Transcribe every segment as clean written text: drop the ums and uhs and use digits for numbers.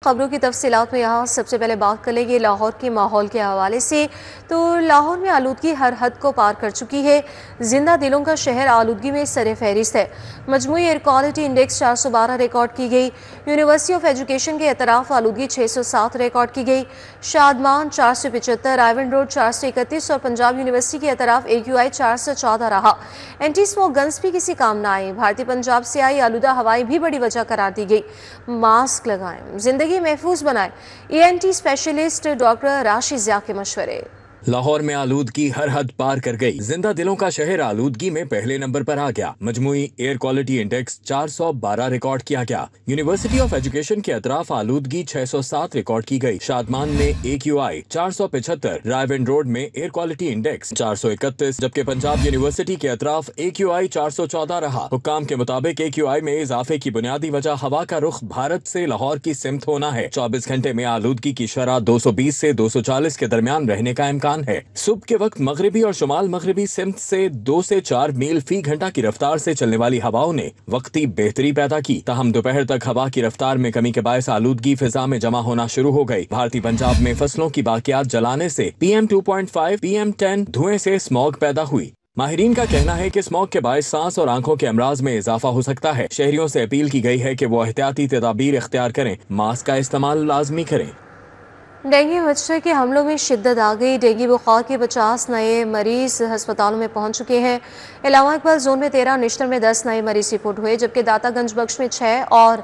خبروں کی تفصیلات میں یہاں سب سے پہلے بات کر لیں گے لاہور کے ماحول کے حوالے سے۔ تو لاہور میں آلودگی ہر حد کو پار کر چکی ہے۔ زندہ دلوں کا شہر آلودگی میں سر فہرست ہے۔ مجموعی ایئر کوالٹی انڈیکس 412 ریکارڈ کی گئی۔ یونیورسٹی آف ایجوکیشن کے اعتراف آلودگی 607 ریکارڈ کی گئی۔ شادمان 475، رائیونڈ روڈ 431 اور پنجاب یونیورسٹی کے اعتراف AQI 414 رہا۔ اینٹی اسموک گنز بھی کسی کام نہ آئے۔ بھارتی پنجاب سے آئی آلودہ ہوائیں بھی بڑی وجہ قرار دی گئی۔ ماسک لگائیں، زندگی محفوظ بنائیں، ENT specialist doctor Rashid Zia کے مشورے۔ لاہور میں آلودگی ہر حد پار کر گئی۔ زندہ دلوں کا شہر آلودگی میں پہلے نمبر پر آ گیا۔ مجموعی ایئر کوالٹی انڈیکس 412 ریکارڈ کیا گیا۔ یونیورسٹی آف ایجوکیشن کے اطراف آلودگی 607 ریکارڈ کی گئی۔ شادمان میں AQI 475، رائیونڈ روڈ میں ایئر کوالٹی انڈیکس 431، جبکہ پنجاب یونیورسٹی کے اطراف AQI 414 رہا۔ حکام کے مطابق AQI میں اضافے کی بنیادی وجہ ہوا کا رخ بھارت سے لاہور کی سمت ہونا ہے۔ 24 گھنٹے میں آلودگی کی شرح 220 سے 240 کے درمیان رہنے کا امکان ہے۔ صبح کے وقت مغربی اور شمال مغربی سمت سے 2 سے 4 میل فی گھنٹہ کی رفتار سے چلنے والی ہواؤں نے وقتی بہتری پیدا کی، تاہم دوپہر تک ہوا کی رفتار میں کمی کے باعث آلودگی فضا میں جمع ہونا شروع ہو گئی۔ بھارتی پنجاب میں فصلوں کی باقیات جلانے سے PM2.5 PM10 دھوئیں سے اسموگ پیدا ہوئی۔ ماہرین کا کہنا ہے کہ اسموگ کے باعث سانس اور آنکھوں کے امراض میں اضافہ ہو سکتا ہے۔ شہریوں سے اپیل کی گئی ہے کہ وہ احتیاطی تدابیر اختیار کریں، ماسک کا استعمال لازمی کریں۔ ڈینگی مچھر کے حملوں میں شدت آ گئی۔ ڈینگی بخار کے 50 نئے مریض ہسپتالوں میں پہنچ چکے ہیں۔ علامہ اقبال زون میں 13، نشتر میں 10 نئے مریض رپورٹ ہوئے، جبکہ داتا گنج بخش میں 6 اور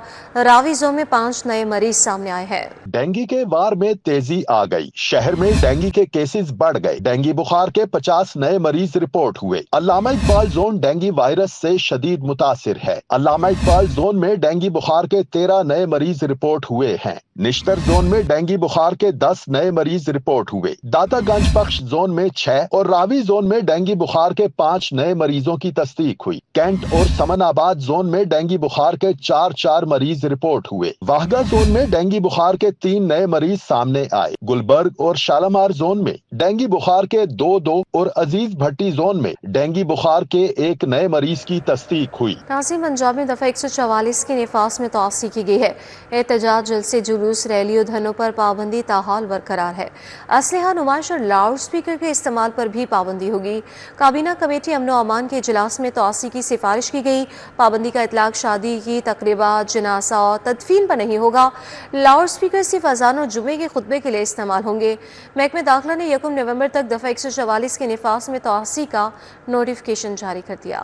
راوی زون میں 5 نئے مریض سامنے آئے ہیں۔ ڈینگی کے وار میں تیزی آ گئی۔ شہر میں ڈینگی کے کیسز بڑھ گئے۔ ڈینگی بخار کے 50 نئے مریض رپورٹ ہوئے۔ علامہ اقبال زون ڈینگی وائرس سے شدید متاثر ہے۔ علامہ اقبال زون میں ڈینگی بخار کے 13 نئے مریض رپورٹ ہوئے ہیں۔ نشتر زون میں ڈینگی بخار کے 10 نئے مریض رپورٹ ہوئے۔ داتا گنج بخش زون میں 6 اور راوی زون میں ڈینگی بخار کے 5 نئے مریضوں کی تصدیق ہوئی۔ کینٹ اور سمن آباد زون میں ڈینگی بخار کے 4 مریض رپورٹ ہوئے۔ واہگہ زون میں ڈینگی بخار کے 3 نئے مریض سامنے آئے۔ گلبرگ اور شالامار زون میں ڈینگی بخار کے 2 اور عزیز بھٹی زون میں ڈینگی بخار کے 1 نئے مریض کی تصدیق ہوئی۔ ناظرین، پنجاب میں دفعہ 144 کے نفاذ میں توسیع کی گئی ہے۔ احتجاج، جلسے، جلوس، ریلیوں، دھرنوں پر پابندی تاحال برقرار ہے۔ اسلحہ نمائش اور لاؤڈ سپیکر کے استعمال پر بھی پابندی ہوگی۔ کابینہ کمیٹی امن و امان کے اجلاس میں توسیع کی سفارش کی گئی۔ پابندی کا اطلاق شادی کی تقریبات، جنازہ اور تدفین پر نہیں ہوگا۔ لاؤڈ سپیکر صرف اذان اور جمعے کے خطبے کے لیے استعمال ہوں گے۔ محکمہ داخلہ نے 1 نومبر تک دفعہ 144 کے نفاذ میں توسیع کا نوٹیفکیشن جاری کر دیا۔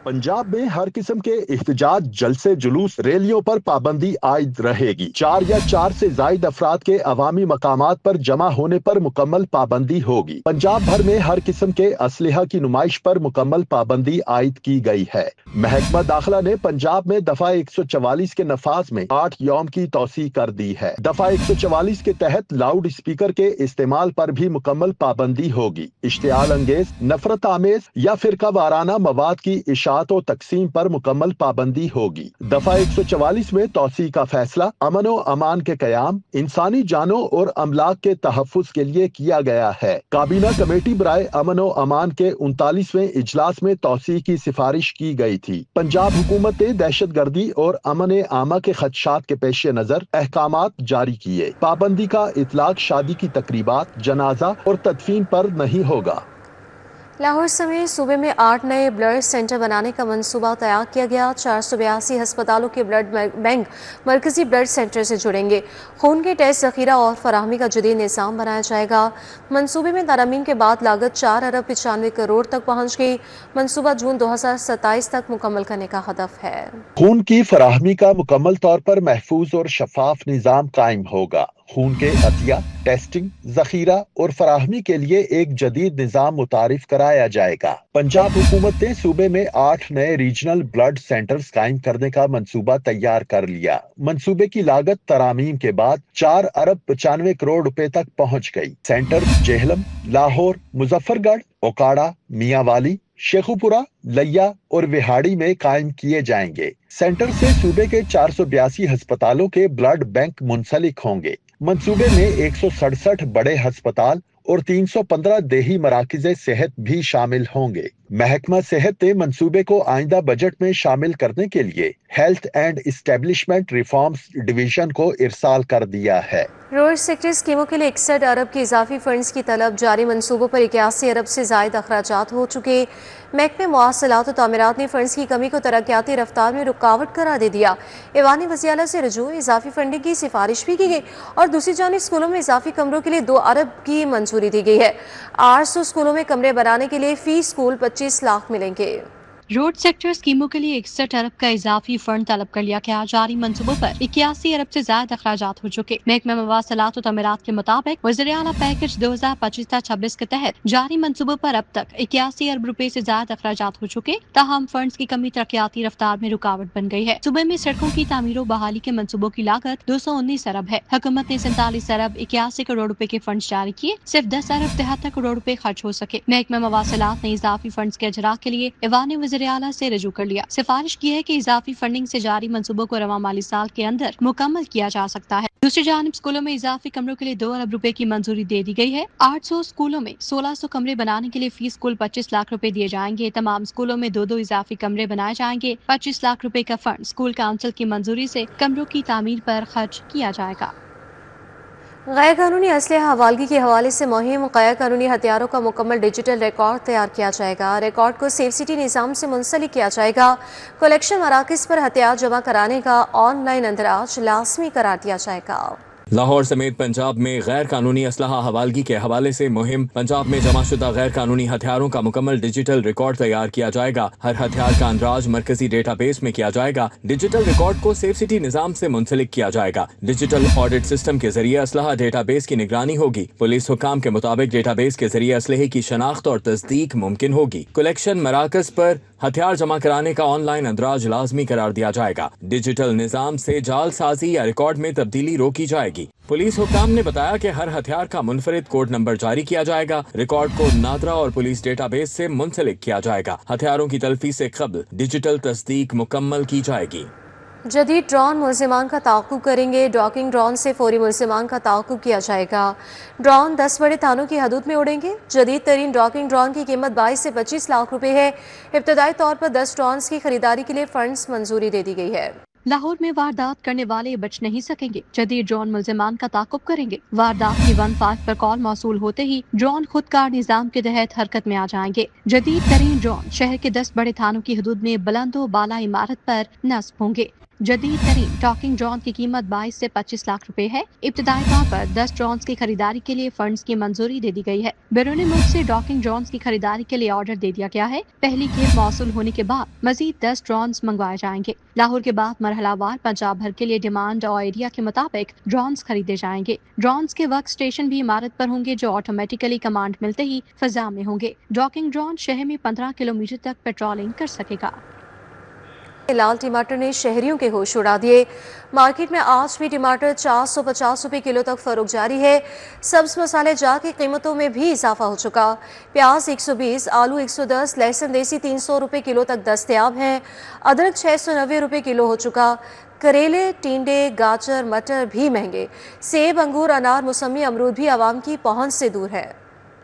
پنجاب میں ہر قسم کے احتجاج، جلسے، جلوس، ریلیوں پر پابندی عائد رہے گی۔ 4 یا 4 سے زائد افراد کے عوامی مقامات پر جمع ہونے پر مکمل پابندی ہوگی۔ پنجاب بھر میں ہر قسم کے اسلحہ کی نمائش پر مکمل پابندی عائد کی گئی ہے۔ محکمہ داخلہ نے پنجاب میں دفعہ 144 کے نفاذ میں 8 یوم کی توسیع کر دی ہے۔ دفعہ 144 کے تحت لاؤڈ اسپیکر کے استعمال پر بھی مکمل پابندی ہوگی۔ اشتعال انگیز، نفرت آمیز یا فرقہ وارانہ مواد کی اشاعت و تقسیم پر مکمل پابندی ہوگی۔ دفعہ 144 میں توسیع کا فیصلہ امن و امان کے قیام، انسانی جانوں اور املاک کے تحفظ کے لیے کیا گیا ہے۔ کابینہ کمیٹی برائے امن و امان کے 39ویں اجلاس میں توسیع کی سفارش کی گئی تھی۔ پنجاب حکومت نے دہشت گردی اور امن عامہ کے خدشات کے پیش نظر احکامات جاری کیے۔ پابندی کا اطلاق شادی کی تقریبات، جنازہ اور تدفین پر نہیں ہوگا۔ لاہور سمیت صوبے میں 8 نئے بلڈ سینٹر بنانے کا منصوبہ تیار کیا گیا۔ 482 ہسپتالوں کے بلڈ بینک مرکزی بلڈ سینٹر سے جڑیں گے۔ خون کے ٹیسٹ ذخیرہ اور فراہمی کا جدید نظام بنایا جائے گا۔ منصوبے میں ترامیم کے بعد لاگت 4 ارب 95 کروڑ تک پہنچ گئی۔ منصوبہ جون 2027 تک مکمل کرنے کا ہدف ہے۔ خون کی فراہمی کا مکمل طور پر محفوظ اور شفاف نظام قائم ہوگا۔ خون کے عطیہ، ٹیسٹنگ، ذخیرہ اور فراہمی کے لیے ایک جدید نظام متعارف کرایا جائے گا۔ پنجاب حکومت نے صوبے میں 8 نئے ریجنل بلڈ سینٹرز قائم کرنے کا منصوبہ تیار کر لیا۔ منصوبے کی لاگت ترامیم کے بعد 4 ارب 95 کروڑ روپے تک پہنچ گئی۔ سینٹر جہلم، لاہور، مظفر گڑھ، اوکاڑا، میاں والی، شیخوپورہ، لیا اور وہاڑی میں قائم کیے جائیں گے۔ سینٹر سے صوبے کے 482 ہسپتالوں کے بلڈ بینک منسلک ہوں گے۔ منصوبے میں 167 بڑے ہسپتال اور 315 دیہی مراکز صحت بھی شامل ہوں گے۔ महकमा सेहत ने मंसूबे को आइंदा बजट में शामिल करने के लिए health and establishment reforms division को इरसाल कर दिया है। रोड सेक्टर स्कीमों के लिए 61 अरब की इजाफी फंड्स की तलब जारी मंसूबों पर 81 अरब से जायद अखराजात हो चुके। महकमे मवासलात और तामीरात ने फंड्स की कमी को तरक्याती रफ्तार में रुकावट करार दे दिया। ऐवान वज़ीर से रजू इजाफी फंडिंग की सिफारिश भी की गई और दूसरी जानिब स्कूलों में इजाफी कमरों के लिए 2 अरब की मंजूरी दी गई है। 800 स्कूलों में कमरे बनाने के लिए फी स्कूल 25 लाख मिलेंगे। रोड सेक्टर स्कीमों के लिए 61 अरब का इजाफी फंड तलब कर लिया गया। जारी मंसूबों पर 81 अरब से ज्यादा अखराजात हो चुके। महकमा मवासलात और तमीरात के मुताबिक वज़ीर आला पैकेज 2025-26 के तहत जारी मंसूबों पर अब तक 81 अरब रुपए से ज्यादा अखराजात हो चुके। ताहम फंड्स की कमी तरक्याती रफ्तार में रुकावट बन गई है। सूबे में सड़कों की तामीर बहाली के मंसूबों की लागत 219 अरब है। हुकूमत ने 47 अरब 81 करोड़ रुपए के फंड जारी किए। सिर्फ 10 अरब 73 करोड़ रुपए खर्च हो सके। महकमा मवासलात ने इजाफी फंड्स के अजरा के लिए ऐवान वज़ीर आला से रजू कर लिया। सिफारिश की है कि इजाफी फंडिंग से जारी मंसूबों को रवा माली साल के अंदर मुकम्मल किया जा सकता है। दूसरी जानिब स्कूलों में इजाफी कमरों के लिए 2 अरब रुपए की मंजूरी दे दी गई है। 800 स्कूलों में 1600 कमरे बनाने के लिए फी स्कूल 25 लाख रुपए दिए जाएंगे। तमाम स्कूलों में 2-2 इजाफी कमरे बनाए जाएंगे। 25 लाख रुपए का फंड स्कूल काउंसिल की मंजूरी से कमरों की तामीर पर खर्च किया जाएगा। गैर कानूनी असलहा हवालगी के हवाले से मुहिम गैर कानूनी हथियारों का मुकम्मल डिजिटल रिकॉर्ड तैयार किया जाएगा। रिकॉर्ड को सेफ सिटी निज़ाम से मुंसलिक किया जाएगा। कलेक्शन मराकज़ पर हथियार जमा कराने का ऑनलाइन अंदराज लाजमी करार दिया जाएगा। लाहौर समेत पंजाब में गैर कानूनी असलहा हवालगी के हवाले से मुहिम। पंजाब में जमाशुदा गैर कानूनी हथियारों का मुकम्मल डिजिटल रिकॉर्ड तैयार किया जाएगा। हर हथियार का अंदराज मरकजी डेटाबेस में किया जाएगा। डिजिटल रिकॉर्ड को सेफ सिटी निज़ाम से मुंसलिक किया जाएगा। डिजिटल ऑडिट सिस्टम के जरिए असलहा डेटाबेस की निगरानी होगी। पुलिस हुकाम के मुताबिक डेटाबेस के जरिए असलहे की शनाख्त और तस्दीक मुमकिन होगी। कलेक्शन मराकज पर हथियार जमा कराने का ऑनलाइन अंदराज लाजमी करार दिया जाएगा। डिजिटल निज़ाम से जालसाजी या रिकॉर्ड में तब्दीली रोकी जाएगी। पुलिस हुकाम ने बताया कि हर हथियार का मुनफरिद कोड नंबर जारी किया जाएगा। रिकॉर्ड को नादरा और पुलिस डेटाबेस से मुंसलिक किया जाएगा। हथियारों की तल्फी से कब्ल डिजिटल तस्दीक मुकम्मल की जाएगी। जदीद ड्रोन मुलजिमान का ताक़ुब करेंगे। डॉकिंग ड्रोन से फौरी मुलजिमान का ताक़ुब किया जाएगा। ड्रोन 10 बड़े थानों की हदूद में उड़ेंगे। जदीद तरीन डॉकिंग ड्रोन की कीमत 22 से 25 लाख रुपए है। इब्तदाई तौर पर 10 ड्रोन की खरीदारी के लिए फंड्स मंजूरी दे दी गई है। लाहौर में वारदात करने वाले बच नहीं सकेंगे। जदीद ड्रोन मुलजिमान का ताक़ुब करेंगे। वारदात की 15 पर कॉल मौसूल होते ही ड्रोन खुदकार निज़ाम के तहत हरकत में आ जाएंगे। जदीद तरीन ड्रोन शहर के 10 बड़े थानों की हदूद में बुलंदो बाला इमारत पर नस्ब होंगे। जदीद तरीन टॉकिंग ड्रोन की कीमत 22 से 25 लाख रुपए है। इब्तदाई तौर पर 10 ड्रोन की खरीदारी के लिए फंड्स की मंजूरी दे दी गई है। बैरून मुल्क से टॉकिंग ड्रोन की खरीदारी के लिए ऑर्डर दे दिया गया है। पहली खेप मौसूल होने के बाद मजीद 10 ड्रोन मंगवाए जाएंगे। लाहौर के बाद मरहलावार पंजाब भर के लिए डिमांड और एरिया के मुताबिक ड्रोन खरीदे जाएंगे। ड्रोन के वर्क स्टेशन भी इमारत पर होंगे जो ऑटोमेटिकली कमांड मिलते ही फजा में होंगे। टॉकिंग ड्रोन शहर में 15 किलोमीटर तक पेट्रोलिंग कर सकेगा। लाल टमाटर ने शहरियों के होश उड़ा दिए। मार्केट में आज भी टमाटर 450 रुपए किलो तक फरोख्त जारी है। सब्ज मसाले जात की कीमतों में भी इजाफा हो चुका। प्याज 120, आलू 110, लहसुन देसी 300 रुपए किलो तक दस्तयाब हैं। अदरक 690 रुपए किलो हो चुका। करेले, टिंडे, गाजर, मटर भी महंगे। सेब, अंगूर, अनार, मौसमी, अमरूद भी आवाम की पहुंच से दूर है।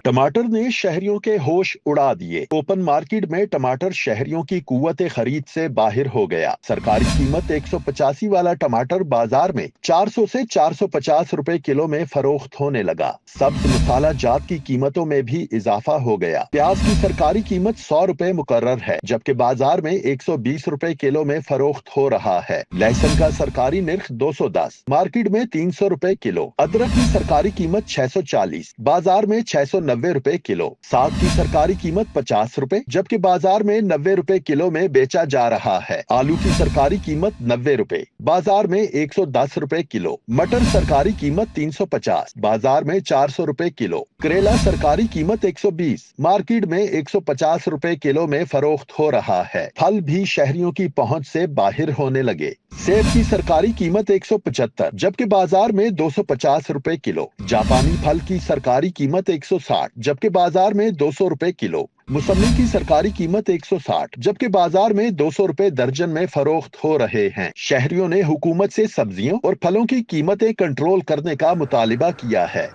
टमाटर ने शहरियों के होश उड़ा दिए। ओपन मार्केट में टमाटर शहरियों की कुव्वत खरीद से बाहर हो गया। सरकारी कीमत 185 वाला टमाटर बाजार में 400 से 450 रुपए किलो में फरोख्त होने लगा। सब्ज मसाला जात की कीमतों में भी इजाफा हो गया। प्याज की सरकारी कीमत 100 रुपए मुकर्रर है, जबकि बाजार में 120 रुपए किलो में फरोख्त हो रहा है। लहसुन का सरकारी निर्ख 210, मार्केट में 300 रुपए किलो। अदरक की सरकारी कीमत 640, बाजार में 690 रुपए किलो। साग की सरकारी कीमत 50 रुपए, जबकि बाजार में 90 रुपए किलो में बेचा जा रहा है। आलू की सरकारी कीमत 90 रुपए, बाजार में 110 रुपए किलो। मटर सरकारी कीमत 350, बाजार में 400 रुपए किलो। करेला सरकारी कीमत 120, मार्केट में 150 रुपए किलो में फरोख्त हो रहा है। फल भी शहरियों की पहुंच से बाहर होने लगे। सेब की सरकारी कीमत 175, जबकि बाजार में 250 रुपए किलो। जापानी फल की सरकारी कीमत 160, जबकि बाजार में 200 रुपए किलो। मौसमी की सरकारी कीमत 160, जबकि बाजार में 200 रुपए दर्जन में फरोख्त हो रहे हैं। शहरियों ने हुकूमत से सब्जियों और फलों की कीमतें कंट्रोल करने का मुतालिबा किया है।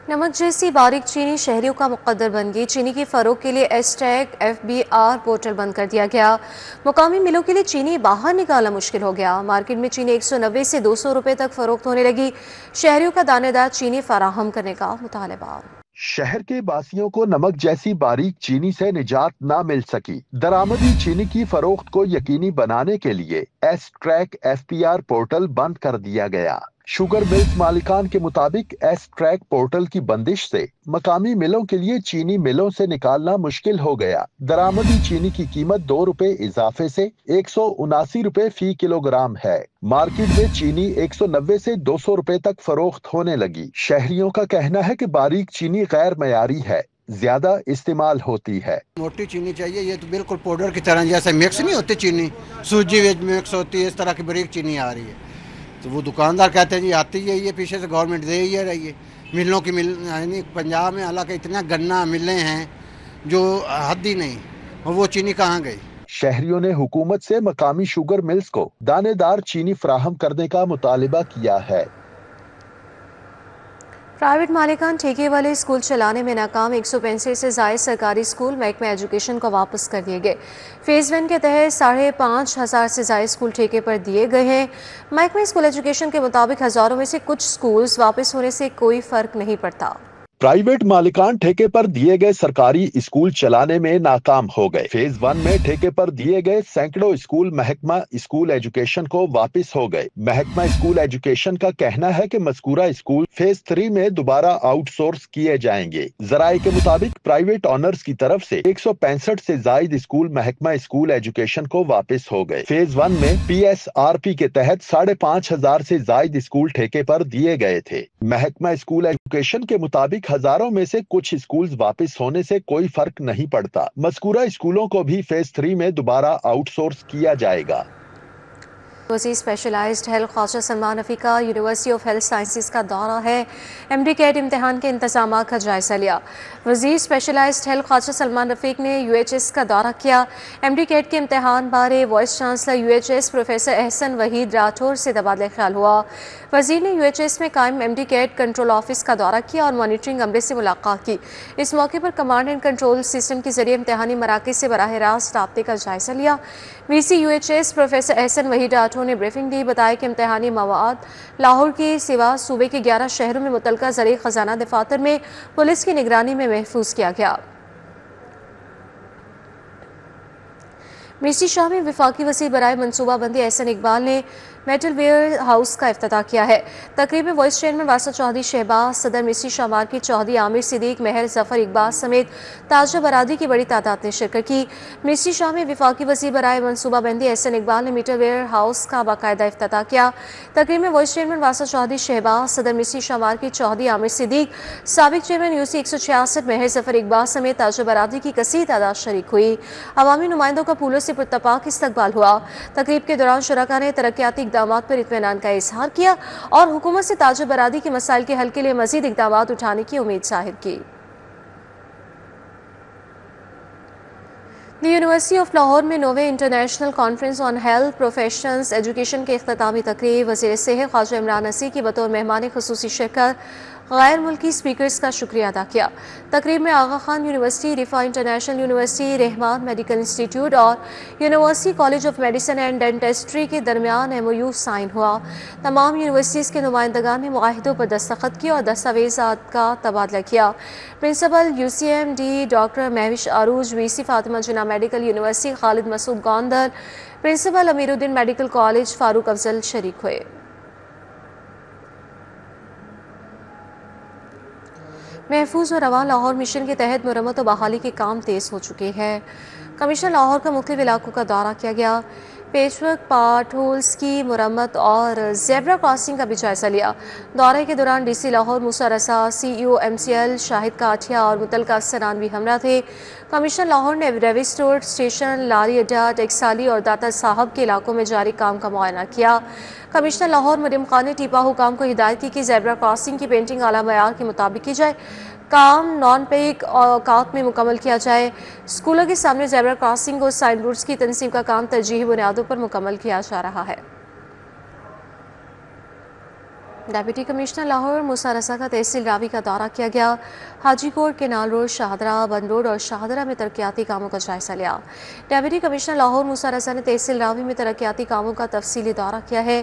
नमक जैसी बारीक चीनी शहरियों का मुकद्दर बन गई। चीनी की फरोख के लिए एसटेक FBR पोर्टल बंद कर दिया गया। मुकामी मिलों के लिए चीनी बाहर निकालना मुश्किल हो गया। मार्केट में चीनी 190 से 200 रुपए तक फरोख्त होने लगी। शहरियों का दानेदार चीनी फराहम करने का मुतालबा। शहर के बासियों को नमक जैसी बारीक चीनी से निजात ना मिल सकी। दरामदी चीनी की फरोख्त को यकीनी बनाने के लिए एसट्रैक FBR पोर्टल बंद कर दिया गया। शुगर मिल्स मालिकान के मुताबिक एसट्रैक पोर्टल की बंदिश से मकामी मिलों के लिए चीनी मिलों से निकालना मुश्किल हो गया। दरामदी चीनी की कीमत 2 रुपए इजाफे से 179 रुपए फी किलोग्राम है। मार्केट में चीनी 190 से 200 रुपए तक फरोख्त होने लगी। शहरियों का कहना है कि बारीक चीनी गैर मयारी है, ज्यादा इस्तेमाल होती है। मोटी चीनी चाहिए, ये तो बिल्कुल पाउडर की तरह जैसे मिक्स नहीं होती चीनी, सूजी वेज मिक्स होती है, इस तरह की बारीक चीनी आ रही है। तो वो दुकानदार कहते हैं जी आती है, ये पीछे से गवर्नमेंट दे ही रही है। मिलों की मिल यानी पंजाब में हालांकि इतना गन्ना मिलें हैं जो हद ही नहीं, और वो चीनी कहाँ गई। शहरियों ने हुकूमत से मकामी शुगर मिल्स को दानेदार चीनी फराहम करने का मुतालिबा किया है। प्राइवेट मालिकान ठेके वाले स्कूल चलाने में नाकाम। 165 से जायद सरकारी स्कूल महकमा एजुकेशन को वापस कर दिए गए। फेज 1 के तहत 5,500 से जायद स्कूल ठेके पर दिए गए हैं। महकमा स्कूल एजुकेशन के मुताबिक हजारों में से कुछ स्कूल्स वापस होने से कोई फर्क नहीं पड़ता। प्राइवेट मालिकान ठेके पर दिए गए सरकारी स्कूल चलाने में नाकाम हो गए। फेज 1 में ठेके पर दिए गए सैकड़ों स्कूल महकमा स्कूल एजुकेशन को वापस हो गए। महकमा स्कूल एजुकेशन का कहना है कि मज़कूरा स्कूल फेज 3 में दोबारा आउटसोर्स किए जाएंगे। जराये के मुताबिक प्राइवेट ऑनर्स की तरफ से 165 से जायद स्कूल महकमा स्कूल एजुकेशन को वापस हो गए। फेज 1 में PSRP के तहत 5,500 से जायद स्कूल ठेके पर दिए गए थे। महकमा स्कूल एजुकेशन के मुताबिक हजारों में से कुछ स्कूल्स वापस होने से कोई फर्क नहीं पड़ता। मज़कूरा स्कूलों को भी फेज 3 में दोबारा आउटसोर्स किया जाएगा। वज़ीर स्पेशलाइज्ड हेल्थ ख्वाजा सलमान रफ़ीक का यूनिवर्सिटी ऑफ हेल्थ साइंसेज का दौरा है। MD कैट इम्तिहान के इंतजाम का जायजा लिया। वज़ीर स्पेशलाइज्ड हेल्थ ख्वाजा सलमान रफ़ीक ने UHS का दौरा किया। MD कैट के इम्तिहान बारे vice chancellor UHS professor Ehsan Waheed Rathore से तबादला ख्याल हुआ। वज़ीर ने UHS में कायम MD कैट कंट्रोल ऑफिस का दौरा किया और मॉनिटरिंग अमले से मुलाकात की। इस मौके पर कमांड एंड कंट्रोल सिस्टम के जरिए इम्तिहानी मराकज़ से बराह रास्त राब्ते का जायजा लिया। VC UHS professor Ehsan Waheed Rathore ने ब्रीफिंग दी। बताया कि इम्तिहानी मवाद लाहौर के सिवा सूबे के 11 शहरों में मुतलका ज़रिए खजाना दफातर में पुलिस की निगरानी में महफूज किया गया। मिर्ची शाह में वफाकी वज़ीर बराए मनसूबाबंदी एहसन इकबाल ने मेटल वेयर हाउस का इफ्तिताह किया है। तकरीब में वाइस चेयरमैन वासा चौधरी शहबाज, सदर मिर्ची शाह मार्केट चौधरी आमिर सिद्दीक, महर जफर इकबाल समेत ताजा बरादरी की बड़ी तादाद ने शिरकत की। मिर्ची शाह में वफाकी वज़ीर बराए मनसूबाबंदी एहसन इकबाल ने मेटल वेयर हाउस का बाकायदा इफ्तिताह किया। तकरीब में वाइस चेयरमैन वासा चौधरी शहबाज, सदर मिर्ची शाह मार्केट चौधरी आमिर सिद्दीक, साबिक चेयरमैन UC 166 महर जफर इकबाल समेत ताजा बरादरी की कसीर तादाद शरीक हुई। अवामी नुमाइंदों का फूलों से पुरतपाक इस्तकबाल हुआ। तकरीब के दौरान शुरका ने तरक्याती इक़दामात पर इत्मीनान का इजहार किया और हुकूमत से ताजा बरादरी के मसाइल के हल के लिए मजीद इक़दामात उठाने की उम्मीद जाहिर की। द यूनिवर्सिटी ऑफ लाहौर में 9वें international conference on health professionals education के इख्तितामी तकरीब वज़ीर सेहत ख्वाजा इमरान नसीर की बतौर मेहमान खुसूसी शिरकत गैर मुल्की स्पीकर्स का शुक्रिया अदा किया। तकरीब में Aga Khan university, Riphah international university, Rehman medical institute और university college of medicine and dentistry के दरमियान MOU साइन हुआ। तमाम यूनिवर्सिटीज़ के नुमाइंदगान ने मुआहिदों पर दस्तखत किए और दस्तावेज़ात का तबादला किया। Principal UCMD doctor Mahvish Arooj, VC Fatima Jinnah medical university Khalid Masood Gondal, principal Ameeruddin medical college Farooq Afzal शरीक हुए। महफूज और रवां लाहौर मिशन के तहत मुरम्मत और बहाली के काम तेज़ हो चुके हैं। कमिश्नर लाहौर का मुख्तलिफ इलाकों का दौरा किया गया। पेचवर्क पार्ट होल्स की मुरम्मत और ज़ेब्रा क्रॉसिंग का भी जायजा लिया। दौरे के दौरान DC लाहौर मूसा रसा, CEO MCL शाहिद काठिया और मुतलका अफसरान भी हमरा थे। कमिश्नर लाहौर ने रेविस्टोर स्टेशन, लारी अड्डा, टेक्साली और दाता साहब के इलाकों में जारी काम का मुआयना किया। कमिश्नर लाहौर मरियम खान ने टीपा हुकाम को हिदायत की कि ज़ेब्रा क्रॉसिंग की पेंटिंग आला मयार के मुताबिक की जाए, काम नॉन पेक औकात में मुकम्मल किया जाए। स्कूलों के सामने ज़ेब्रा क्रॉसिंग और साइन बोर्ड्स की तनसीब का काम तरजीही बुनियादों पर मुकम्मल किया जा रहा है। ڈپٹی کمشنر لاہور موسیٰ رضا کا تحصیل راوی کا دورہ کیا گیا. حاجی کوٹ، کینال روڈ، شاہدرہ، بند روڈ اور شاہدرہ میں ترقیاتی کاموں کا جائزہ لیا. ڈپٹی کمشنر لاہور موسیٰ رضا نے تحصیل راوی میں ترقیاتی کاموں کا تفصیلی دورہ کیا ہے.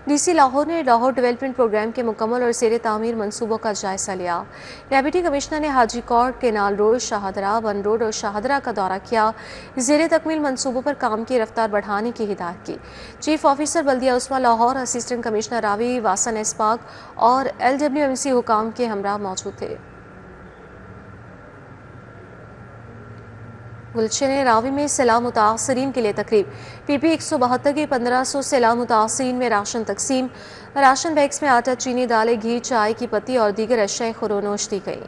ڈی سی لاہور نے لاہور ڈیولپمنٹ پروگرام کے مکمل اور زیر تعمیر منصوبوں کا جائزہ لیا. ڈپٹی کمشنر نے حاجی کوٹ، کینال روڈ، شاہدرہ، بند روڈ اور شاہدرہ کا دورہ کیا. زیر تکمیل منصوبوں پر کام کی رفتار بڑھانے کی ہدایت کی. چیف آفیسر بلدیہ عثمیٰ لاہور، اسسٹنٹ کمشنر راوی، واسن اسپاک اور LWMC حکام کے ہمراہ موجود تھے. گلشن راوی میں سیلاب متاثرین کے لیے تقریب. PP 172 کے 1500 سیلاب متاثرین میں راشن تقسیم. راشن بیگز میں آٹا، چینی، دالیں، گھی، چائے کی پتی اور دیگر اشیاء خورونوش دی گئی.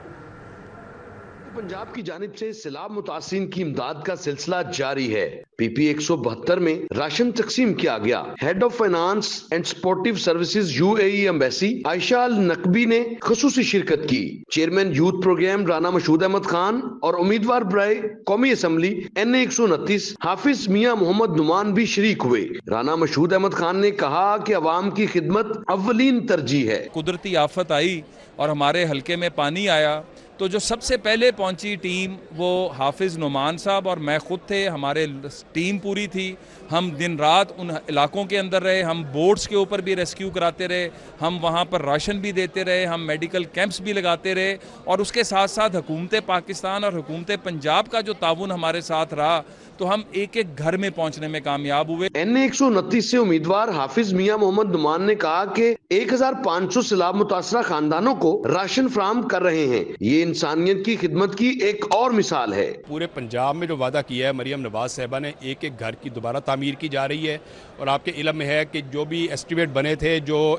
پنجاب کی جانب سے سیلاب متاثرین کی امداد کا سلسلہ جاری ہے. PP 172 میں راشن تقسیم کیا گیا. Head of finance and supportive services UAE embassy Ayesha Alnuqbi نے خصوصی شرکت کی. Chairman youth program Rana Mashhood Ahmed Khan اور امیدوار برائے قومی اسمبلی NA 129 حافظ میاں محمد نعمان بھی شریک ہوئے. رانا مشہود احمد خان نے کہا کہ عوام کی خدمت اولین ترجیح ہے. قدرتی آفت آئی اور ہمارے حلقے میں پانی آیا تو جو سب سے پہلے پہنچی ٹیم وہ حافظ نعمان صاحب اور میں خود تھے. ہمارے ٹیم پوری تھی. ہم دن رات ان علاقوں کے اندر رہے. ہم بورڈز کے اوپر بھی ریسکیو کراتے رہے. ہم وہاں پر راشن بھی دیتے رہے. ہم میڈیکل کیمپس بھی لگاتے رہے. اور اس کے ساتھ ساتھ حکومت پاکستان اور حکومت پنجاب کا جو تعاون ہمارے ساتھ رہا تو ہم ایک ایک گھر میں پہنچنے میں کامیاب ہوئے. NA 129 سے امیدوار حافظ میاں محمد نعمان نے کہا کہ 1500 سیلاب متاثرہ خاندانوں کو راشن فراہم کر رہے ہیں. یہ انسانیت کی خدمت کی ایک اور مثال ہے. پورے پنجاب میں جو وعدہ کیا ہے مریم نواز صاحبہ نے، ایک ایک گھر کی دوبارہ تعمیر کی جا رہی ہے. اور آپ کے علم میں ہے کہ جو بھی ایسٹیمیٹ بنے تھے، جو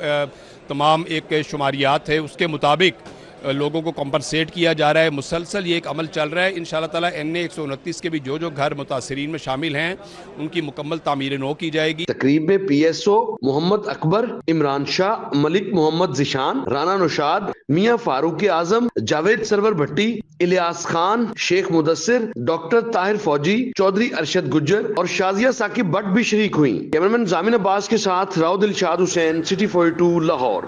تمام ایک شماریات تھے، اس کے مطابق لوگوں کو کمپنسیٹ کیا جا رہا ہے. مسلسل یہ ایک عمل چل رہا ہے. انشاءاللہ تعالیٰ NA 129 کے بھی جو گھر متاثرین میں شامل ہیں ان کی مکمل تعمیر نو کی جائے گی. تقریب میں PSO محمد اکبر، عمران شاہ، ملک محمد ذیشان، رانا نوشاد، میاں فاروق اعظم، جاوید سرور بھٹی، الیاس خان، شیخ مدثر، ڈاکٹر طاہر فوجی، چودھری ارشد گجر اور شازیہ ثاقب بٹ بھی شریک ہوئیں. کیمرمین زامن عباس کے ساتھ Rao Dilshad Hussain, City 42 Lahore.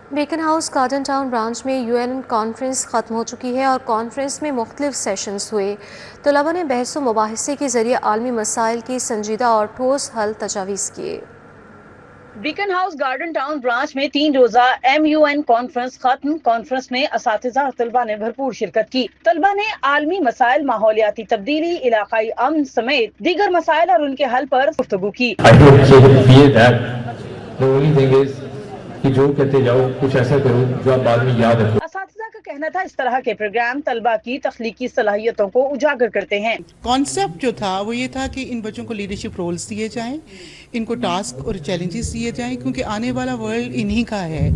Beaconhouse Garden Town branch میں UN کانفرنس ختم ہو چکی ہے اور کانفرنس میں مختلف سیشنز ہوئے. طلباء نے بحث و مباحثے کے ذریعے عالمی مسائل کی سنجیدہ اور ٹھوس حل تجاویز کیے. Beaconhouse Garden Town branch میں 3 روزہ MUN کانفرنس ختم. کانفرنس میں اساتذہ اور طلباء نے بھرپور شرکت کی. طلباء نے عالمی مسائل، ماحولیاتی تبدیلی، علاقائی امن سمیت دیگر مسائل اور ان کے حل پر گفتگو کی. کہ جو کہتے جاؤ کچھ ایسا کرو جو آپ بعد میں یاد رکھو. اساتذہ کا کہنا تھا اس طرح کے پروگرام طلباء کی تخلیقی صلاحیتوں کو اجاگر کرتے ہیں. کانسیپٹ جو تھا وہ یہ تھا کہ ان بچوں کو لیڈرشپ رولز دیے جائیں، ان کو ٹاسک اور چیلنجز دیے جائیں، کیونکہ آنے والا ورلڈ انہی کا ہے.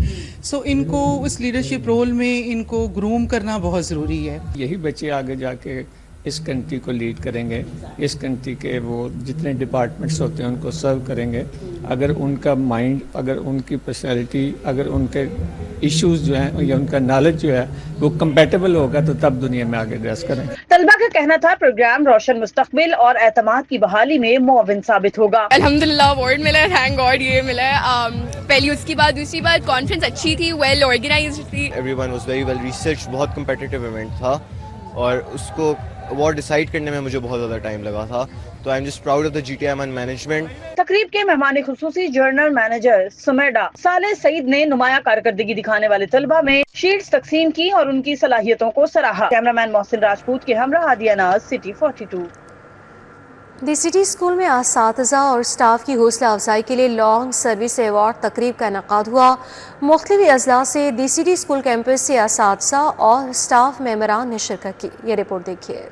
سو ان کو اس لیڈرشپ رول میں ان کو گروم کرنا بہت ضروری ہے. یہی بچے آگے جا کے اس کنٹری کو لیڈ کریں گے. اس کنٹری کے وہ جتنے ڈپارٹمنٹس ہوتے ہیں ان کو سرو کریں گے. اگر ان کا مائنڈ، اگر ان کی پرسنالٹی، اگر ان کے ایشوز جو ہیں یا ان کا نالج جو ہے وہ کمپیٹیبل ہوگا تو تب دنیا میں آگے ایڈریس کریں گے. طلباء کا کہنا تھا پروگرام روشن مستقبل اور اعتماد کی بحالی میں معاون ثابت ہوگا. الحمدللہ اوارڈ ملا ہے، تھینک گاڈ یہ ملا ہے. پہلی اس کی بات. دوسری بات کانفرنس اچھی تھی، ویل آرگنائزڈ تھی. Everyone was very well research. بہت کمپیٹیٹیو ایونٹ تھا اور اس کو اوارڈ ڈیسائیڈ کرنے میں مجھے بہت زیادہ ٹائم لگا تھا. تو I am just proud of the GTIMN management. تقریب کے مہمان خصوصی جنرل مینیجر سمیڈا صالح سعید نے نمایاں کارکردگی دکھانے والے طلباء میں شیٹس تقسیم کی اور ان کی صلاحیتوں کو سراہا. کیمرامین محسن راجپوت کے ہمراہ ہادیہ ناز، City 42. DCT اسکول میں اساتذہ اور سٹاف کی حوصلہ افزائی کے لیے لانگ سروس ایوارڈ تقریب کا انعقاد ہوا. مختلف اضلاع سے DCT اسکول کیمپس سے اساتذہ اور سٹاف ممبران نے شرکت کی. یہ رپورٹ دیکھیے.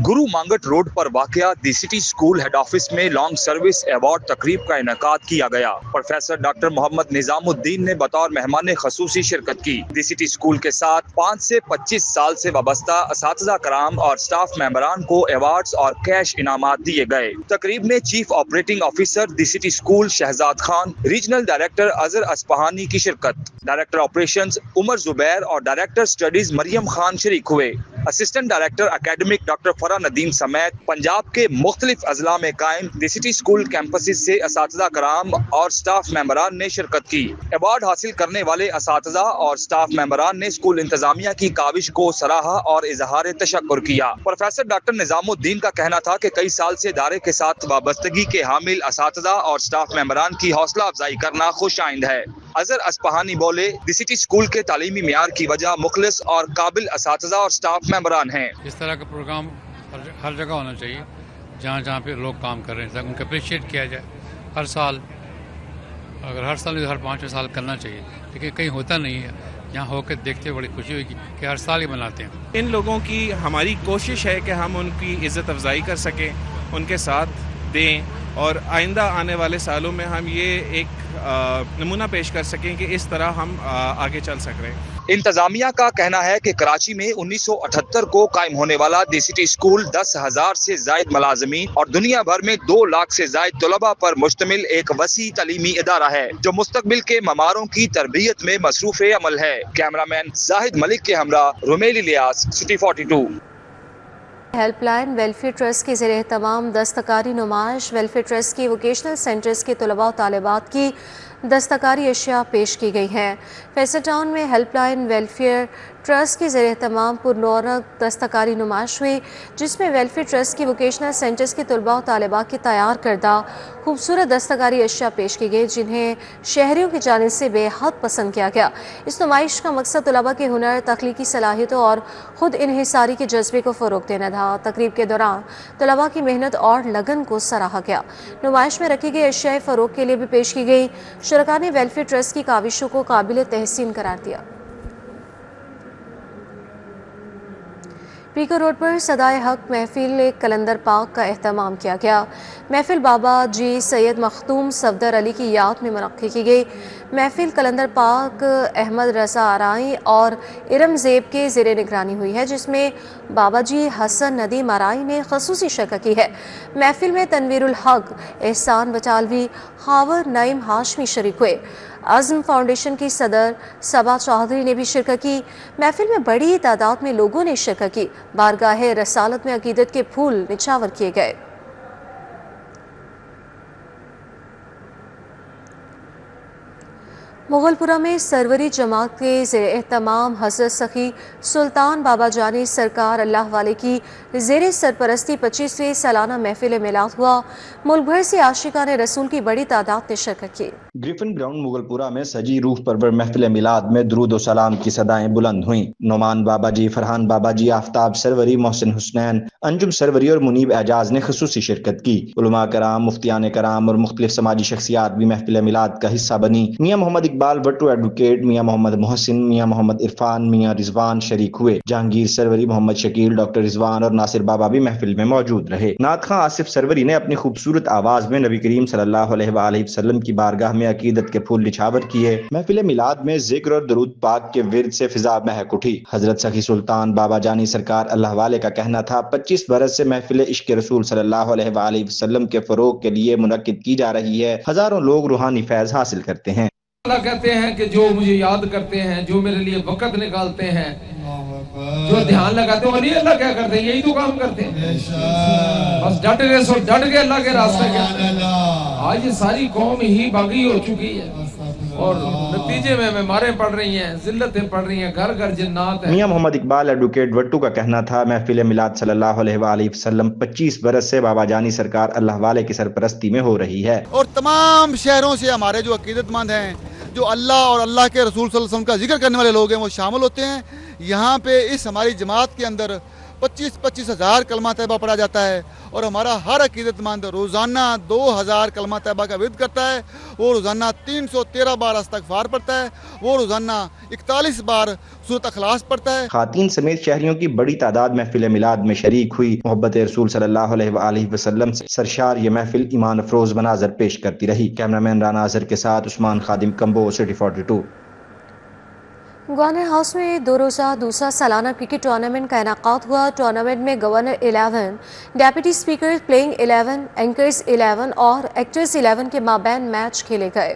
گرو مانگٹ روڈ پر واقع DCT اسکول ہیڈ آفس میں لانگ سروس ایوارڈ تقریب کا انعقاد کیا گیا. پروفیسر ڈاکٹر محمد نظام الدین نے بطور مہمان خصوصی شرکت کی. DCT اسکول کے ساتھ 5 سے 25 سال سے وابستہ اساتذہ کرام اور سٹاف ممبران کو ایوارڈز اور کیش انعامات دیے گئے. تقریب میں chief operating officer DCT school Shahzad Khan, regional director Azhar Isfahani کی شرکت. ڈائریکٹر آپریشنز عمر زبیر اور ڈائریکٹر اسٹڈیز مریم خان شریک ہوئے. असिस्टेंट डायरेक्टर एकेडमिक डॉक्टर फरा नदीम समेत पंजाब के मुख्तलिफ अजला में कायम DCT स्कूल कैंपसेस से असातिज़ा कराम और स्टाफ मेंबरान ने शिरकत की। अवार्ड हासिल करने वाले असातिज़ा और स्टाफ मेंबरान ने स्कूल इंतजामिया की काविश को सराहा और इजहार तशक्कुर किया। प्रोफेसर डॉक्टर निजामुद्दीन का कहना था कि कई साल से इदारे के साथ वाबस्तगी के हामिल असातिज़ा और स्टाफ मेंबरान की हौसला अफजाई करना खुश आइंद है। अजहर अस्पहानी बोले, DCT स्कूल के तालीमी मियार की वजह मुखलिस और काबिल असातिज़ा और स्टाफ मेंबरान हैं। इस तरह का प्रोग्राम हर जगह होना चाहिए जहाँ जहाँ पे लोग काम कर रहे हैं, ताकि उनको अप्रिशिएट किया जाए। हर साल, अगर हर साल हर 5 साल करना चाहिए, लेकिन कहीं होता नहीं है। यहाँ होकर देखते बड़ी खुशी हुई कि हर साल ही मनाते हैं। इन लोगों की हमारी कोशिश है कि हम उनकी इज़्ज़त अफजाई कर सकें, उनके साथ दें और आइंदा आने वाले सालों में हम ये एक नमूना पेश कर सकें कि इस तरह हम आगे चल सक रहे हैं। इंतजामिया का कहना है कि कराची में 1978 को कायम होने वाला DCT स्कूल 10,000 से जायद मुलाजमीन और दुनिया भर में 2 लाख से जायद तलबा पर मुश्तमिल एक वसी तालीमी इदारा है जो मुस्तकबिल के ममारों की तरबियत में मसरूफ अमल है। कैमरामैन जाहिद मलिक के हमरा Rumail Ilyas, city 42। Helpline welfare trust के ज़रिए तमाम दस्तकारी नुमाइश वेलफेयर ट्रस्ट की वोकेशनल सेंटर्स के तलबा और तालिबात की दस्तकारी अशिया पेश की गई हैं। फैसल टाउन में हेल्पलाइन वेलफेयर ट्रस्ट के ज़रिए तमाम पुरनौरक दस्तकारी नुमाइश हुई, जिसमें वेलफेयर ट्रस्ट की वोकेशनल सेंटर्स के तलबा और तालिबात की तैयार करदा खूबसूरत दस्तकारी अशिया पेश की गई, जिन्हें शहरियों की जानिब से बेहद पसंद किया गया। इस नुमाइश का मकसद तलबा के हुनर, तख्लीकी सलाहियतों और ख़ुद इन्हिसारी के जज्बे को फ़रोग़ देना था। तकरीब के दौरान तलबा की मेहनत और लगन को सराहा गया। नुमाइश में रखी गई अशिया फ़रोग़ के लिए भी पेश की गई। शुरका ने वेलफेयर ट्रस्ट की काविशों को काबिल तहसीन करार दिया। पीकर रोड पर सदाए हक महफिल कलंदर पाक का एहतमाम किया गया। महफिल बाबा जी सैयद मखदूम सफदर अली की याद में मुनक्किद की गई। महफिल कलंदर पाक अहमद रज़ा आराई और इरम ज़ेब के ज़ेरे निगरानी हुई है, जिसमें बाबा जी हसन नदीम आराई ने खसूसी शिरकत की है। महफिल में तनवीरुल हक, एहसान बटालवी, खावर नईम हाशमी शरीक हुए। आज़म फाउंडेशन की सदर सबा चौधरी ने भी शिरकत की। महफिल में बड़ी तादाद में लोगों ने शिरकत की। बारगाह रसालत में अकीदत के फूल निछावर किए गए। मुगलपुरा में सरवरी जमात के ज़ेरे एहतमाम हज़रत सखी सुल्तान बाबा जानी सरकार अल्लाह वाले की ज़ेरे सरपरस्ती 25वें सालाना महफिल मिलाद हुआ। मुल्क भर से आशिकान रसूल की बड़ी तादाद ने शिरकत की। ग्रिफिन ग्राउंड मुगलपुरा में सजी रूह परवर महफिल मिलाद में दुरूद व सलाम की सदाएं बुलंद हुईं। नोमान बाबा जी, फरहान बाबा जी, आफ्ताब सरवरी, मोहसिन हुसनैन, अंजुम सरवरी और मुनीब एजाज ने खसूसी शिरकत की। उलमा कराम, मुफ्तियान कराम और मुख्तलिफ समाजी शख्सियात भी महफिल मिलाद का हिस्सा बनी। मियाँ मोहम्मद इकबाल भट्टू एडवोकेट, मियाँ मोहम्मद मोहसिन, मियाँ मोहम्मद इरफान, मियाँ रिजवान शरीक हुए। जहांगीर सरवरी, मोहम्मद शकील, डॉक्टर रिजवान और नासिर बाबा भी महफिल में मौजूद रहे। नात खां आसिफ सरवरी ने अपनी खूबसूरत आवाज में नबी करीम सल्लल्लाहु अलैहि वसल्लम की बारगाह में अकीदत के फूल निछावर किए। महफिल मिलाद में जिक्र और दरूद पाक के विरद से फिजा महक उठी। हजरत सखी सुल्तान बाबा जानी सरकार अल्लाह वाले का कहना था, 25 बरस से महफिल इश्क रसूल सल्लल्लाहु अलैहि वसल्लम के फरोग के लिए मुनक्किद की जा रही है। हजारों लोग रूहानी फैज हासिल करते हैं। अल्लाह कहते हैं कि जो मुझे याद करते हैं, जो मेरे लिए वक़्त निकालते हैं, जो ध्यान लगाते हैं, नहीं अल्लाह क्या करते हैं, यही तो काम करते हैं। बस डट गए सो डट गए अल्लाह के रास्ते के। आज ये सारी कौम ही बागी हो चुकी है और नतीजे में मारे पड़ रही हैं, जिल्लतें पड़ रही हैं, घर घर जिन्नात हैं। मियाँ मोहम्मद इकबाल एडवोकेट वट्टू का कहना था, महफिल मिलाद सल्लल्लाहु अलैहि वसल्लम 25 बरस से बाबा जानी सरकार अल्लाह वाले की सरपरस्ती में हो रही है और तमाम शहरों से हमारे जो अकीदतमंद हैं, जो अल्लाह और अल्लाह के रसूल सल्लल्लाहु अलैहि वसल्लम का जिक्र करने वाले लोग हैं, वो शामिल होते हैं। यहाँ पे इस हमारी जमात के अंदर 25-25 हज़ार कलमा तैयबा पढ़ा जाता है और हमारा हर अकीदतमंद रोज़ाना 2000 कलमा तैयबा का विद करता है। वो रोज़ाना 313 बार इस्तिग़फ़ार पढ़ता है। वो रोज़ाना 41 बार सूरत अखलास पढ़ता है। खातीन समेत शहरियों की बड़ी तादाद महफिल मिलाद में शरीक हुई। मोहब्बत रसूल सल्लल्लाहु अलैहि वसल्लम से सरशार ये महफिल ईमान अफरोज मनाजर पेश करती रही। कैमरामैन राना अजहर के साथ उस्मान खादिम, कम्बो, सिटी 42। गवर्नर हाउस में 2 रोज़ा दूसरा सालाना क्रिकेट टूर्नामेंट का इनेकाद हुआ। टूर्नामेंट में governor 11, deputy speaker, playing 11, anchors 11 और एक्टर्स 11 के माबैन मैच खेले गए।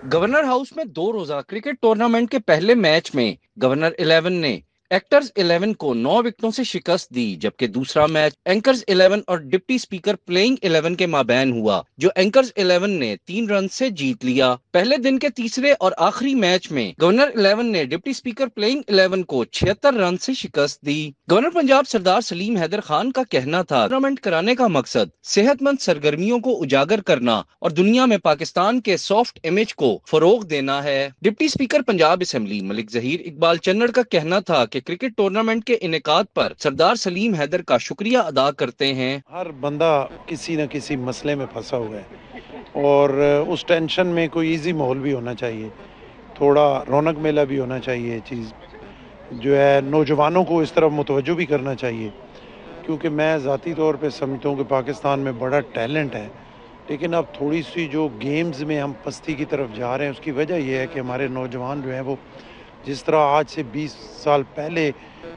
गवर्नर हाउस में 2 रोज़ा क्रिकेट टूर्नामेंट के पहले मैच में गवर्नर 11 ने एक्टर्स 11 को 9 विकेटों से शिकस्त दी, जबकि दूसरा मैच एंकर्स 11 और डिप्टी स्पीकर प्लेइंग 11 के माबैन हुआ, जो एंकर्स 11 ने 3 रन से जीत लिया। पहले दिन के तीसरे और आखिरी मैच में गवर्नर 11 ने डिप्टी स्पीकर प्लेइंग 11 को 76 रन से शिकस्त दी। गवर्नर पंजाब सरदार सलीम हैदर खान का कहना था, टूर्नामेंट कराने का मकसद सेहतमंद सरगर्मियों को उजागर करना और दुनिया में पाकिस्तान के सॉफ्ट इमेज को फरोग देना है। Deputy speaker Punjab assembly Malik Zaheer Iqbal Channar का कहना था कि क्रिकेट टूर्नामेंट के इनेकाद पर सरदार सलीम हैदर का शुक्रिया अदा करते हैं। हर बंदा किसी न किसी मसले में फंसा हुआ है और उस टेंशन में कोई इजी माहौल भी होना चाहिए, थोड़ा रौनक मेला भी होना चाहिए। चीज़ जो है नौजवानों को इस तरफ मुतवज्जो भी करना चाहिए, क्योंकि मैं ज़ाती तौर पे समझता हूँ कि पाकिस्तान में बड़ा टैलेंट है, लेकिन अब थोड़ी सी जो गेम्स में हम पस्ती की तरफ जा रहे हैं उसकी वजह यह है कि हमारे नौजवान जो हैं वो जिस तरह आज से 20 साल पहले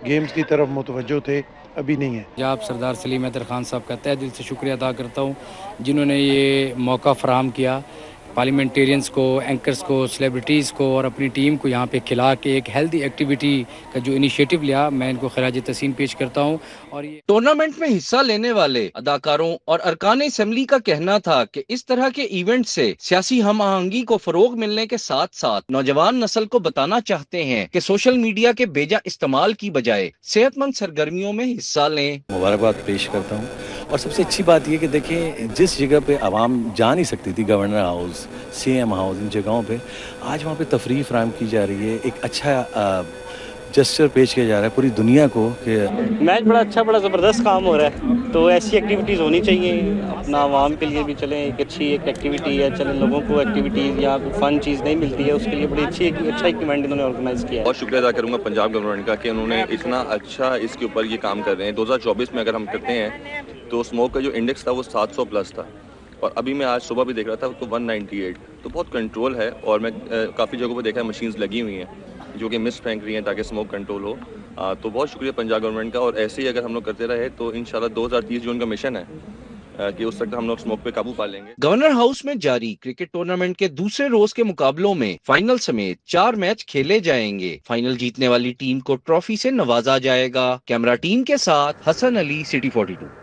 गेम्स की तरफ मुतवज्जो थे अभी नहीं है। पंजाब सरदार सलीम हैदर खान साहब का तहे दिल से शुक्रिया अदा करता हूँ, जिन्होंने ये मौका फराहम किया पार्लियामेंटेरियंस को, एंकर्स को, सेलिब्रिटीज़ को और अपनी टीम को यहाँ पे खिला के एक हेल्दी एक्टिविटी का जो इनिशिएटिव लिया, मैं इनको खराज तहसीन पेश करता हूँ। और ये टूर्नामेंट में हिस्सा लेने वाले अदाकारों और अरकान असेंबली का कहना था कि इस तरह के इवेंट से सियासी हम आहंगी को फरोग मिलने के साथ साथ नौजवान नस्ल को बताना चाहते हैं कि सोशल मीडिया के बेजा इस्तेमाल की बजाय सेहतमंद सरगर्मियों में हिस्सा लें। मुबारकबाद पेश करता हूँ। और सबसे अच्छी बात यह कि देखिए, जिस जगह पे आवाम जा नहीं सकती थी, गवर्नर हाउस, CM हाउस, इन जगहों पे आज वहाँ पे तफरीह फराहम की जा रही है, एक अच्छा जेस्चर पेश किया जा रहा है पूरी दुनिया को कि मैच बड़ा अच्छा, बड़ा ज़बरदस्त काम हो रहा है। तो ऐसी एक्टिविटीज़ होनी चाहिए, अपना आवाम के लिए भी चलें, एक अच्छी एक एक्टिविटी है, चलें लोगों को एक्टिविटीज़ या फ़न चीज़ नहीं मिलती है, उसके लिए बड़ी अच्छा इवेंट इन्होंने ऑर्गेनाइज़ किया है। बहुत शुक्रिया अदा करूँगा पंजाब गवर्नमेंट का कि उन्होंने इतना अच्छा इसके ऊपर ये काम कर रहे हैं। 2024 में अगर हम करते हैं तो स्मोक का जो इंडेक्स था वो 700 प्लस था, और अभी मैं आज सुबह भी देख रहा था तो 198, तो बहुत कंट्रोल है। और मैं काफ़ी जगहों पर देखा है मशीन्स लगी हुई हैं जो कि मिस फेंक रही हैं ताकि स्मोक कंट्रोल हो। तो बहुत शुक्रिया पंजाब गवर्नमेंट का, और ऐसे ही अगर हम लोग करते रहे तो इंशाल्लाह 2030 जो उनका मिशन है कि उस तक हम लोग स्मोक पे काबू पा लेंगे। गवर्नर हाउस में जारी क्रिकेट टूर्नामेंट के दूसरे रोज के मुकाबलों में फाइनल समेत 4 मैच खेले जाएंगे। फाइनल जीतने वाली टीम को ट्रॉफी से नवाजा जाएगा। कैमरा टीम के साथ Hasan Ali, City 42।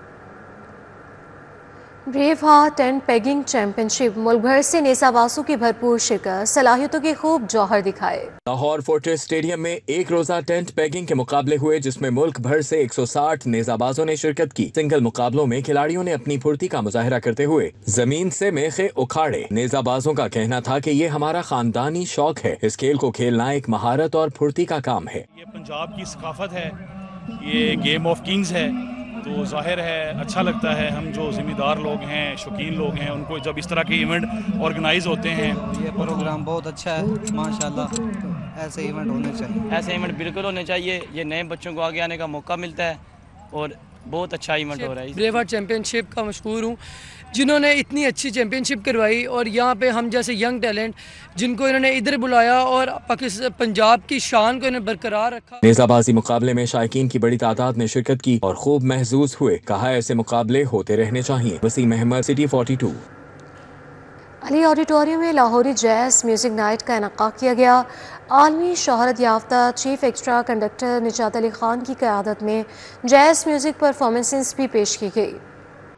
Brave heart and pegging championship, मुल्क भर से नेजाबाजों की भरपूर शिरकत, सलाहियतों के खूब जौहर दिखाए। लाहौर फोर्ट्रेस स्टेडियम में एक रोजा टेंट पेगिंग के मुकाबले हुए, जिसमें मुल्क भर से 160 नेजाबाजों ने शिरकत की। सिंगल मुकाबलों में खिलाड़ियों ने अपनी फुर्ती का मुजाहरा करते हुए जमीन से मेखे उखाड़े। नेजाबाजों का कहना था कि ये हमारा खानदानी शौक है, इस खेल को खेलना एक महारत और फुर्ती का काम है। ये पंजाब की सकाफत है, ये गेम ऑफ किंग्स है, तो जाहिर है अच्छा लगता है। हम जो जिम्मेदार लोग हैं, शौकीन लोग हैं, उनको जब इस तरह के इवेंट ऑर्गेनाइज होते हैं। ये प्रोग्राम बहुत अच्छा है माशाल्लाह, ऐसे इवेंट होने चाहिए। ऐसे इवेंट बिल्कुल होने चाहिए, ये नए बच्चों को आगे आने का मौका मिलता है और बहुत अच्छा इवेंट हो रहा है। ब्रेव हार्ट चैंपियनशिप का मशहूर हूँ, जिन्होंने इतनी अच्छी चैंपियनशिप करवाई, और यहाँ पे हम जैसे यंग टैलेंट जिनको इन्होंने इधर बुलाया और पंजाब की शान को इन्होंने बरकरार रखा। नेजाबाजी मुकाबले में शायकीन की बड़ी तादाद ने शिरकत की और खूब महसूस हुए। कहा ऐसे मुकाबले होते रहने चाहिए। वसीम अहमद, सिटी 42। अली ऑडिटोरियम में लाहौरी जैज़ म्यूज़िक नाइट का इनका किया गया। आलमी शोहरत याफ्ता चीफ एक्स्ट्रा कंडक्टर निजात अली खान की क़यादत में जैज़ म्यूज़िक परफॉर्मेंसेस भी पेश की गई।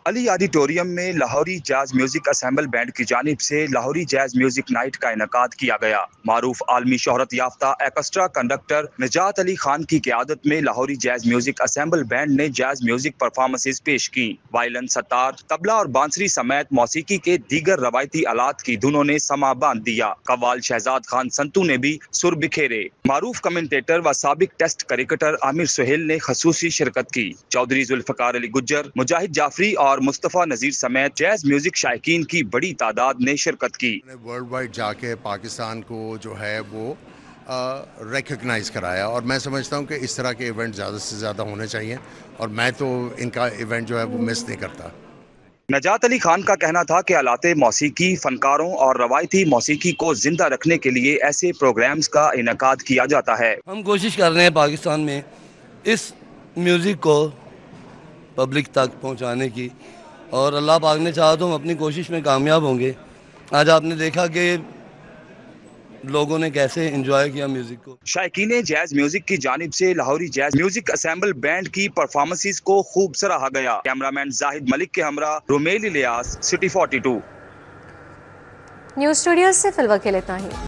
अली ऑडिटोरियम में Lahori jazz music ensemble band की जानिब से लाहौरी जैज म्यूजिक नाइट का इनकाद किया गया। मारूफ आलमी शोहरत याफ्ता एक्स्ट्रा कंडक्टर निजात अली खान की क़यादत में Lahori jazz music ensemble band ने जैज म्यूजिक परफॉर्मेंसेस पेश की। वायलन, सतार, तबला और बांसुरी समेत मौसीकी के दीगर रवायती आलात की धुनों ने समा बांध दिया। कव्वाल शहजाद खान संतू ने भी सुर बिखेरे। मारूफ कमेंटेटर व साबिक टेस्ट क्रिकेटर आमिर सुहेल ने खसूसी शिरकत की। चौधरी जुल्फकार अली गुज्जर, मुजाहिद जाफरी और मुस्तफा नजीर समेत जैज म्यूजिक शायकीन की बड़ी तादाद ने शिरकत की। वर्ल्ड वाइड जाके पाकिस्तान को जो है वो रिकग्नाइज कराया, और मैं समझता हूँ कि इस तरह के इवेंट ज़्यादा से ज़्यादा होने चाहिए, और मैं तो इनका इवेंट जो है वो मिस नहीं करता। नजात अली खान का कहना था कि आलाते मौसीकी, फनकारों और रवायती मौसीकी को जिंदा रखने के लिए ऐसे प्रोग्राम्स का इनकाद किया जाता है। हम कोशिश कर रहे हैं पाकिस्तान में इस म्यूज़िक को पब्लिक तक पहुंचाने की, और अल्लाह पाक ने चाहा तो हम अपनी कोशिश में कामयाब होंगे। आज आपने देखा कि लोगों ने कैसे एंजॉय किया म्यूजिक को। शायकीन जैज म्यूजिक की जानिब से Lahori jazz music ensemble band की परफॉर्मेंसेस को खूब सराहा गया। कैमरामैन जाहिद मलिक के हमरा Romail Ilyas, city 42। News studio से फिलहाल के लिए इतना ही।